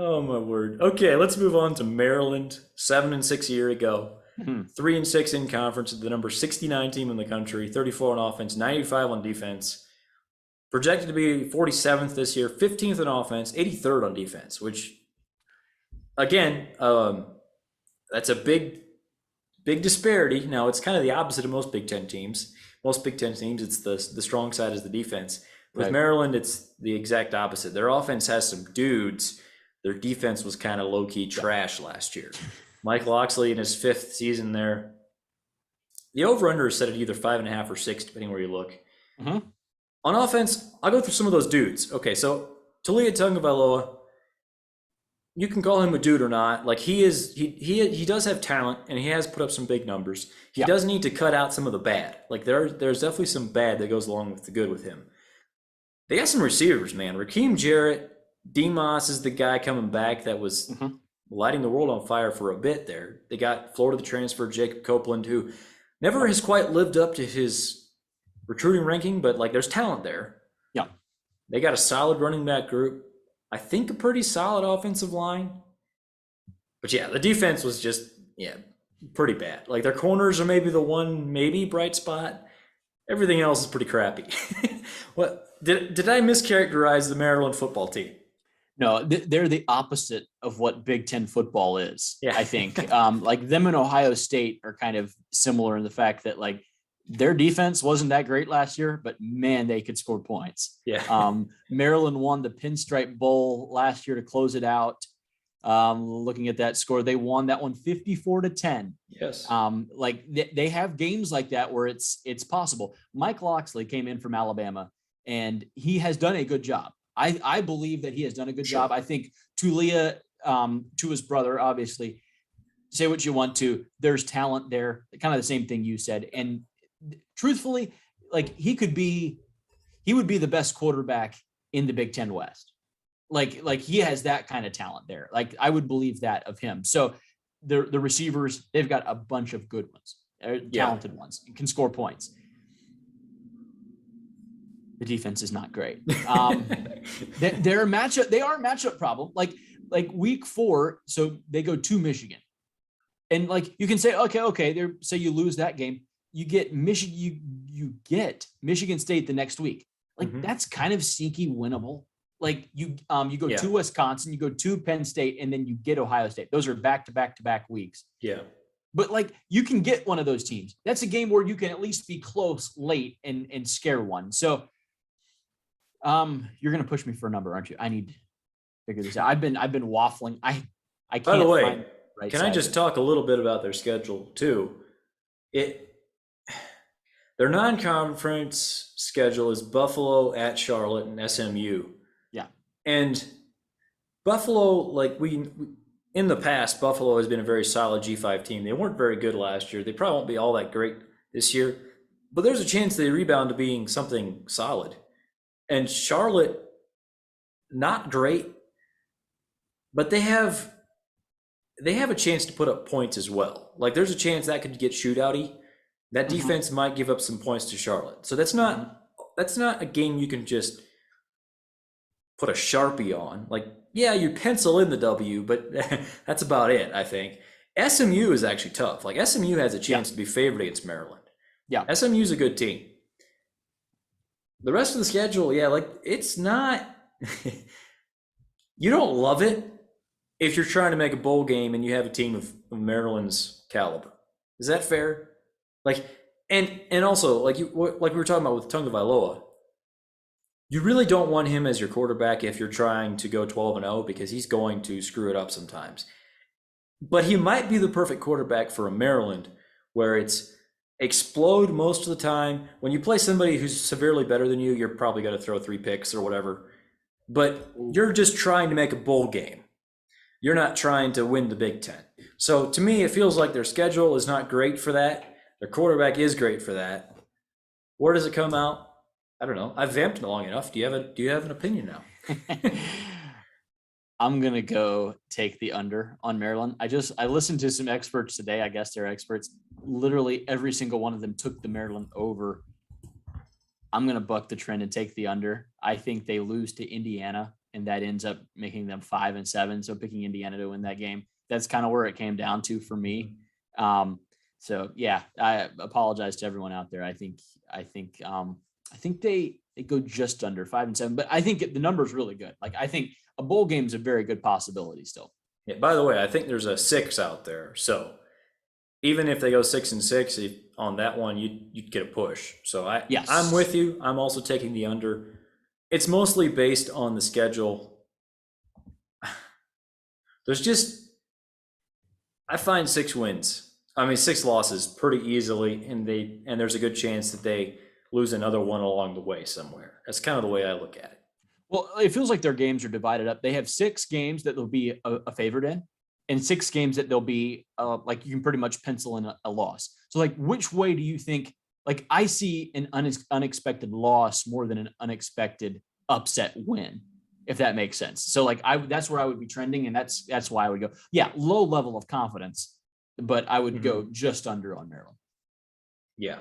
Oh my word. Okay, let's move on to Maryland. 7-6 a year ago. Mhm. 3-6 in conference, the number 69 team in the country, 34 on offense, 95 on defense. Projected to be 47th this year, 15th on offense, 83rd on defense, which again, that's a big disparity. Now it's kind of the opposite of most Big Ten teams. Most Big Ten teams, it's the strong side is the defense. With Right. Maryland, it's the exact opposite. Their offense has some dudes. Their defense was kind of low key Yeah. trash last year. Mike Loxley in his fifth season there. The over under is set at either 5.5 or 6, depending where you look. Mhm. On offense, I'll go through some of those dudes. Okay, so Talia Tungavailoa, you can call him a dude or not. Like he does have talent and he has put up some big numbers. He Yeah. does need to cut out some of the bad. Like there's definitely some bad that goes along with the good with him. They got some receivers, man. Raheem Jarrett, Demas is the guy coming back that was Mhm. lighting the world on fire for a bit there. They got Florida the transfer Jacob Copeland, who never Yep. has quite lived up to his recruiting ranking, but like there's talent there. Yeah. They got a solid running back group. I think a pretty solid offensive line. But yeah, the defense was just pretty bad. Like their corners are maybe the one maybe bright spot. Everything else is pretty crappy. What did I mischaracterize the Maryland football team? No, they're the opposite of what Big Ten football is. Yeah. I think like them and Ohio State are kind of similar in the fact that like their defense wasn't that great last year, but man, they could score points. Yeah. Maryland won the Pinstripe Bowl last year to close it out. Looking at that score, they won that one 54-10. Yes. Like they have games like that where it's possible. Mike Loxley came in from Alabama and he has done a good job. I believe that he has done a good job. I think Tulia, to his brother, obviously, say what you want to. There's talent there, kind of the same thing you said. And truthfully, like he would be the best quarterback in the Big Ten West. Like he has that kind of talent there. Like I would believe that of him. So the receivers, they've got a bunch of good ones, talented ones, can score points. The defense is not great. They're a matchup. They are a matchup problem. Like week 4, so they go to Michigan, and like you can say, okay, they say you lose that game, you get Michigan, you get Michigan State the next week. Like that's kind of sneaky winnable. Like you go to Wisconsin, you go to Penn State, and then you get Ohio State. Those are back to back weeks. Yeah. But like you can get one of those teams. That's a game where you can at least be close late and scare one. So you're gonna push me for a number, aren't you? I need to figure this out. I've been waffling. I can't. By the way, find the right can I just talk a little bit about their schedule too? Their non-conference schedule is Buffalo at Charlotte and SMU. Yeah. And Buffalo, like we in the past, Buffalo has been a very solid G5 team. They weren't very good last year. They probably won't be all that great this year, but there's a chance they rebound to being something solid. And Charlotte, not great, but they have a chance to put up points as well. Like there's a chance that could get shootouty. That defense might give up some points to Charlotte. So that's not a game you can just put a Sharpie on. Like, yeah, you pencil in the W, but that's about it, I think. SMU is actually tough. Like SMU has a chance to be favored against Maryland. Yeah. SMU's a good team. The rest of the schedule, like it's not you don't love it if you're trying to make a bowl game and you have a team of Maryland's caliber. Is that fair? Like, and also like we were talking about with Tungavailoa, you really don't want him as your quarterback if you're trying to go 12-0 because he's going to screw it up sometimes. But he might be the perfect quarterback for a Maryland where it's explode most of the time. When you play somebody who's severely better than you, you're probably going to throw 3 picks or whatever. But you're just trying to make a bowl game. You're not trying to win the Big Ten. So to me, it feels like their schedule is not great for that. Their quarterback is great for that. Where does it come out? I don't know. I've vamped long enough. Do you have an opinion now? I'm gonna go take the under on Maryland. I listened to some experts today. I guess they're experts. Literally every single one of them took the Maryland over. I'm gonna buck the trend and take the under. I think they lose to Indiana. and that ends up making them 5-7. So picking Indiana to win that game, that's kind of where it came down to for me. So yeah, I apologize to everyone out there. I think they go just under 5-7, but I think the number is really good. Like I think a bowl game is a very good possibility still. Yeah, by the way, I think there's a 6 out there. So even if they go 6-6 on that one, you'd get a push. So I'm Yes. with you. I'm also taking the under. It's mostly based on the schedule. There's just I find 6 wins. I mean 6 losses pretty easily, and there's a good chance that they lose another one along the way somewhere. That's kind of the way I look at it. Well, it feels like their games are divided up. They have 6 games that they'll be a favorite in, and 6 games that they'll be like you can pretty much pencil in a loss. So, like, which way do you think? Like, I see an unexpected loss more than an unexpected upset win, if that makes sense. So, like, that's where I would be trending, and that's why I would go. Yeah, low level of confidence, but I would go just under on Maryland. Yeah.